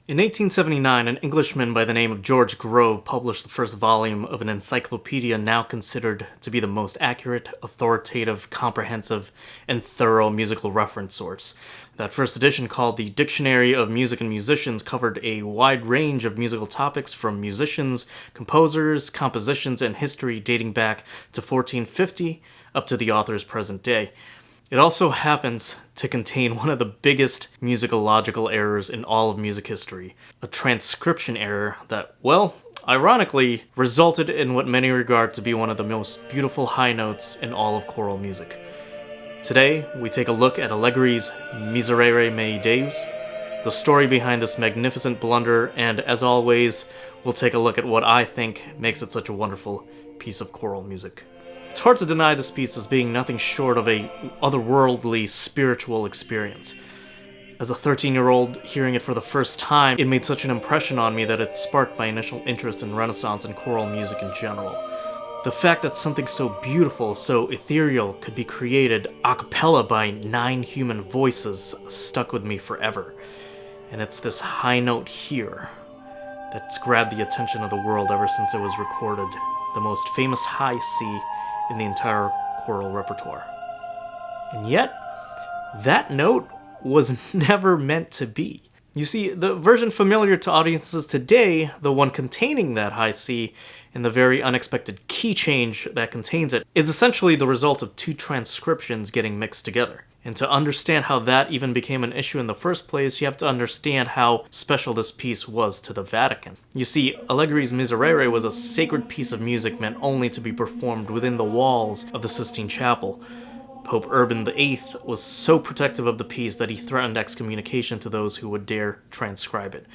In 1879, an Englishman by the name of George Grove published the first volume of an encyclopedia now considered to be the most accurate, authoritative, comprehensive, and thorough musical reference source. That first edition, called the Dictionary of Music and Musicians, covered a wide range of musical topics from musicians, composers, compositions, and history dating back to 1450 up to the author's present day. It also happens to contain one of the biggest musicological errors in all of music history, a transcription error that, well, ironically, resulted in what many regard to be one of the most beautiful high notes in all of choral music. Today, we take a look at Allegri's Miserere Mei Deus, the story behind this magnificent blunder, and as always, we'll take a look at what I think makes it such a wonderful piece of choral music. It's hard to deny this piece as being nothing short of a otherworldly spiritual experience. As a 13-year-old hearing it for the first time, it made such an impression on me that it sparked my initial interest in Renaissance and choral music in general. The fact that something so beautiful, so ethereal, could be created a cappella by 9 human voices stuck with me forever. And it's this high note here that's grabbed the attention of the world ever since it was recorded, the most famous high C in the entire choral repertoire. And yet, that note was never meant to be. You see, the version familiar to audiences today, the one containing that high C and the very unexpected key change that contains it, is essentially the result of 2 transcriptions getting mixed together. And to understand how that even became an issue in the first place, you have to understand how special this piece was to the Vatican. You see, Allegri's Miserere was a sacred piece of music meant only to be performed within the walls of the Sistine Chapel. Pope Urban VIII was so protective of the piece that he threatened excommunication to those who would dare transcribe it.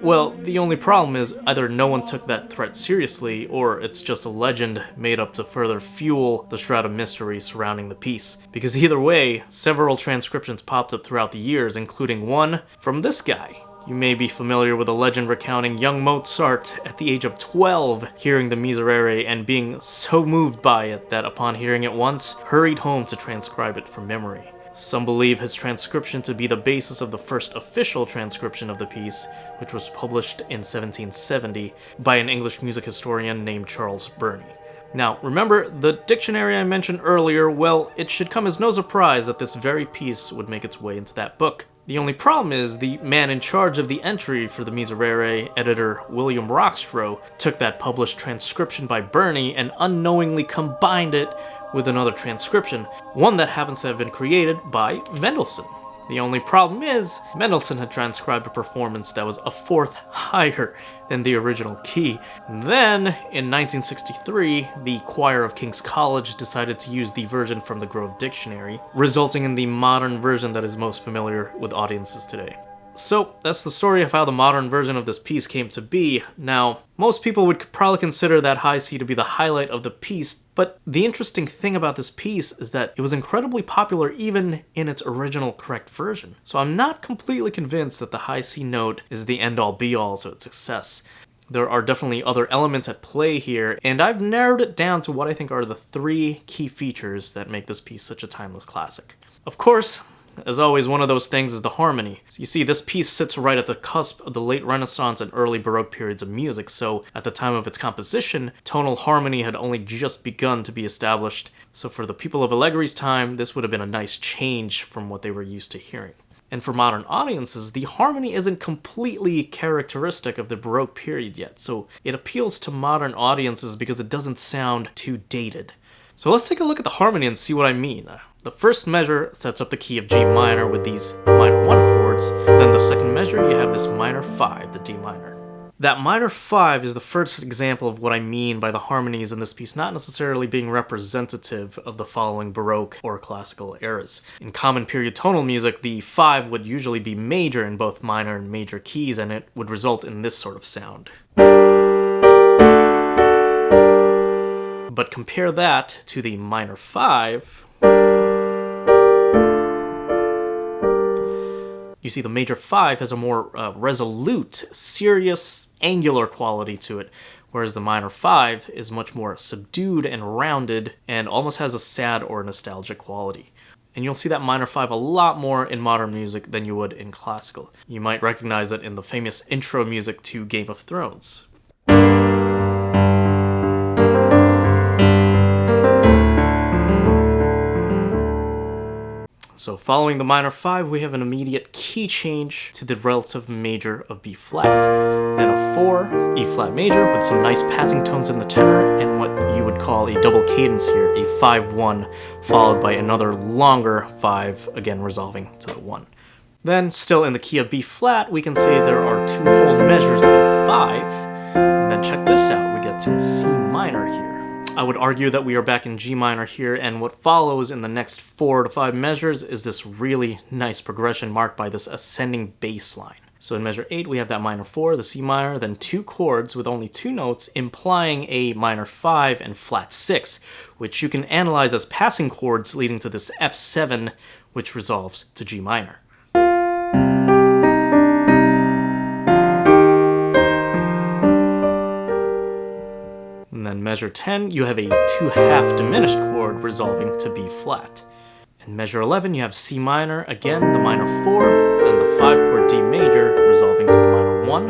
Well, the only problem is either no one took that threat seriously, or it's just a legend made up to further fuel the shroud of mystery surrounding the piece. Because either way, several transcriptions popped up throughout the years, including one from this guy. You may be familiar with a legend recounting young Mozart at the age of 12 hearing the Miserere and being so moved by it that upon hearing it once, hurried home to transcribe it from memory. Some believe his transcription to be the basis of the first official transcription of the piece, which was published in 1770 by an English music historian named Charles Burney. Now, remember, the dictionary I mentioned earlier, well, it should come as no surprise that this very piece would make its way into that book. The only problem is the man in charge of the entry for the Miserere, editor William Rockstro, took that published transcription by Burney and unknowingly combined it with another transcription, one that happens to have been created by Mendelssohn. The only problem is, Mendelssohn had transcribed a performance that was a 4th higher than the original key. Then, in 1963, the choir of King's College decided to use the version from the Grove Dictionary, resulting in the modern version that is most familiar with audiences today. So, that's the story of how the modern version of this piece came to be. Now, most people would probably consider that high C to be the highlight of the piece, but the interesting thing about this piece is that it was incredibly popular even in its original correct version. So I'm not completely convinced that the high C note is the end-all be-all to its success. There are definitely other elements at play here, and I've narrowed it down to what I think are the 3 key features that make this piece such a timeless classic. Of course, as always, one of those things is the harmony. You see, this piece sits right at the cusp of the late Renaissance and early Baroque periods of music, so at the time of its composition, tonal harmony had only just begun to be established. So for the people of Allegri's time, this would have been a nice change from what they were used to hearing. And for modern audiences, the harmony isn't completely characteristic of the Baroque period yet, so it appeals to modern audiences because it doesn't sound too dated. So let's take a look at the harmony and see what I mean. The first measure sets up the key of G minor with these minor 1 chords. Then the second measure, you have this minor 5, the D minor. That minor 5 is the first example of what I mean by the harmonies in this piece not necessarily being representative of the following Baroque or classical eras. In common period tonal music, the 5 would usually be major in both minor and major keys, and it would result in this sort of sound. But compare that to the minor 5. You see, the major 5 has a more resolute, serious, angular quality to it, whereas the minor 5 is much more subdued and rounded and almost has a sad or nostalgic quality. And you'll see that minor 5 a lot more in modern music than you would in classical. You might recognize it in the famous intro music to Game of Thrones. So following the minor 5, we have an immediate key change to the relative major of B flat. Then a 4, E flat major, with some nice passing tones in the tenor, and what you would call a double cadence here, a 5-1, followed by another longer 5, again resolving to the 1. Then, still in the key of B flat, we can say there are 2 whole measures of 5, and then check this out, we get to C minor here. I would argue that we are back in G minor here, and what follows in the next 4 to 5 measures is this really nice progression marked by this ascending bass line. So in measure 8, we have that minor 4, the C minor, then 2 chords with only 2 notes, implying a minor 5 and flat 6, which you can analyze as passing chords leading to this F7, which resolves to G minor. And then measure 10, you have a 2/2 diminished chord resolving to B flat. In measure 11, you have C minor, again the minor 4, then the 5 chord D major resolving to the minor 1,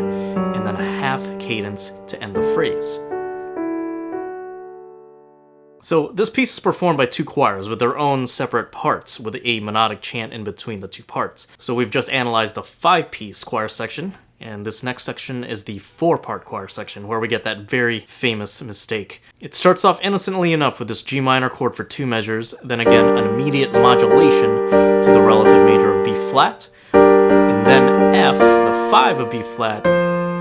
and then a half cadence to end the phrase. So this piece is performed by 2 choirs with their own separate parts, with a monodic chant in between the 2 parts. So we've just analyzed the 5-piece choir section, and this next section is the 4-part choir section, where we get that very famous mistake. It starts off innocently enough with this G minor chord for 2 measures, then again an immediate modulation to the relative major of B flat, and then F, the 5 of B flat,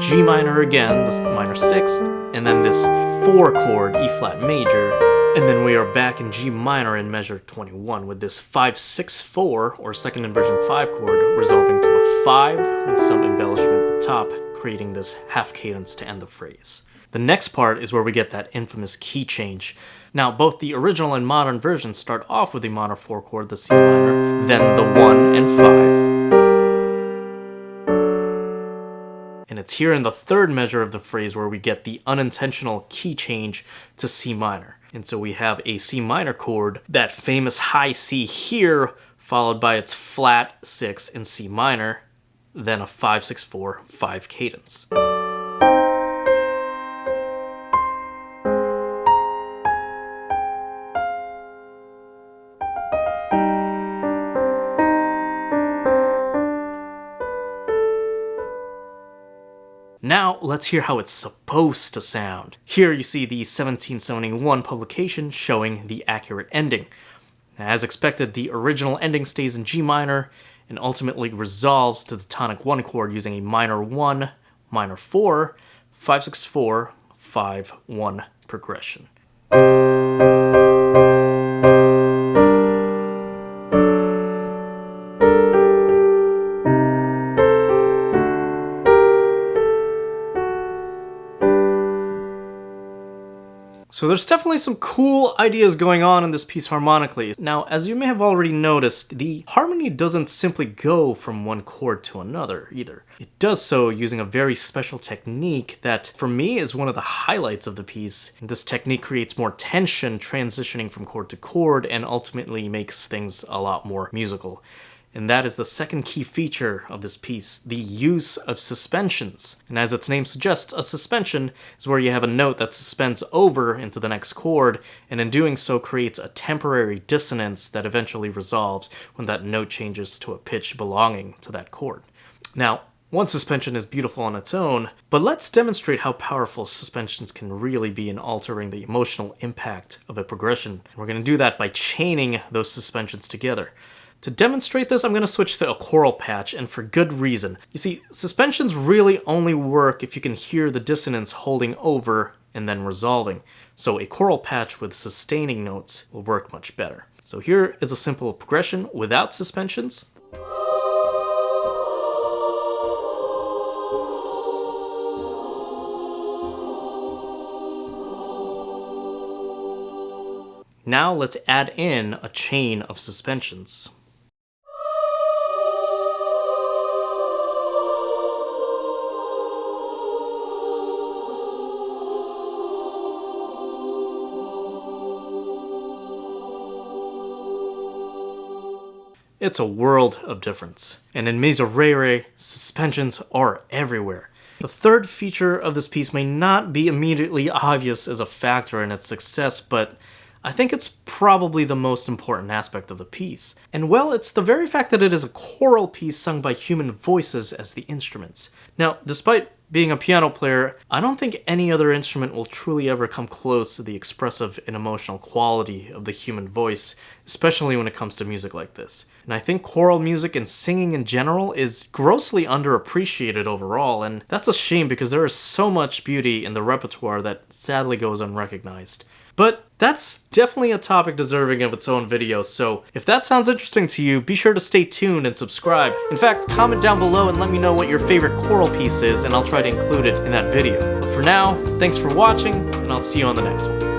G minor again, this minor 6th, and then this 4 chord E flat major, and then we are back in G minor in measure 21 with this 5-6-4 or second inversion 5 chord resolving to a 5 with some embellishment up top, creating this half cadence to end the phrase. The next part is where we get that infamous key change. Now, both the original and modern versions start off with the minor 4 chord, the C minor, then the 1 and 5. And it's here in the 3rd measure of the phrase where we get the unintentional key change to C minor. And so we have a C minor chord, that famous high C here, followed by its flat 6 in C minor, then a 5-6-4 5 cadence. Now, let's hear how it's supposed to sound. Here you see the 1771 publication showing the accurate ending. As expected, the original ending stays in G minor and ultimately resolves to the tonic 1 chord using a minor 1, minor 4, 5-6-4, 5-1 progression. So there's definitely some cool ideas going on in this piece harmonically. Now, as you may have already noticed, the harmony doesn't simply go from one chord to another either. It does so using a very special technique that, for me, is one of the highlights of the piece. This technique creates more tension transitioning from chord to chord and ultimately makes things a lot more musical. And that is the second key feature of this piece, the use of suspensions. And as its name suggests, a suspension is where you have a note that suspends over into the next chord, and in doing so creates a temporary dissonance that eventually resolves when that note changes to a pitch belonging to that chord. Now, one suspension is beautiful on its own, but let's demonstrate how powerful suspensions can really be in altering the emotional impact of a progression. We're going to do that by chaining those suspensions together. To demonstrate this, I'm going to switch to a choral patch, and for good reason. You see, suspensions really only work if you can hear the dissonance holding over and then resolving. So a choral patch with sustaining notes will work much better. So here is a simple progression without suspensions. Now let's add in a chain of suspensions. it's a world of difference. And in Miserere, suspensions are everywhere. The third feature of this piece may not be immediately obvious as a factor in its success, but I think it's probably the most important aspect of the piece. And well, it's the very fact that it is a choral piece sung by human voices as the instruments. Now, despite being a piano player, I don't think any other instrument will truly ever come close to the expressive and emotional quality of the human voice, especially when it comes to music like this. And I think choral music and singing in general is grossly underappreciated overall, and that's a shame because there is so much beauty in the repertoire that sadly goes unrecognized. But that's definitely a topic deserving of its own video, so if that sounds interesting to you, be sure to stay tuned and subscribe. In fact, comment down below and let me know what your favorite choral piece is, and I'll try to include it in that video. But for now, thanks for watching, and I'll see you on the next one.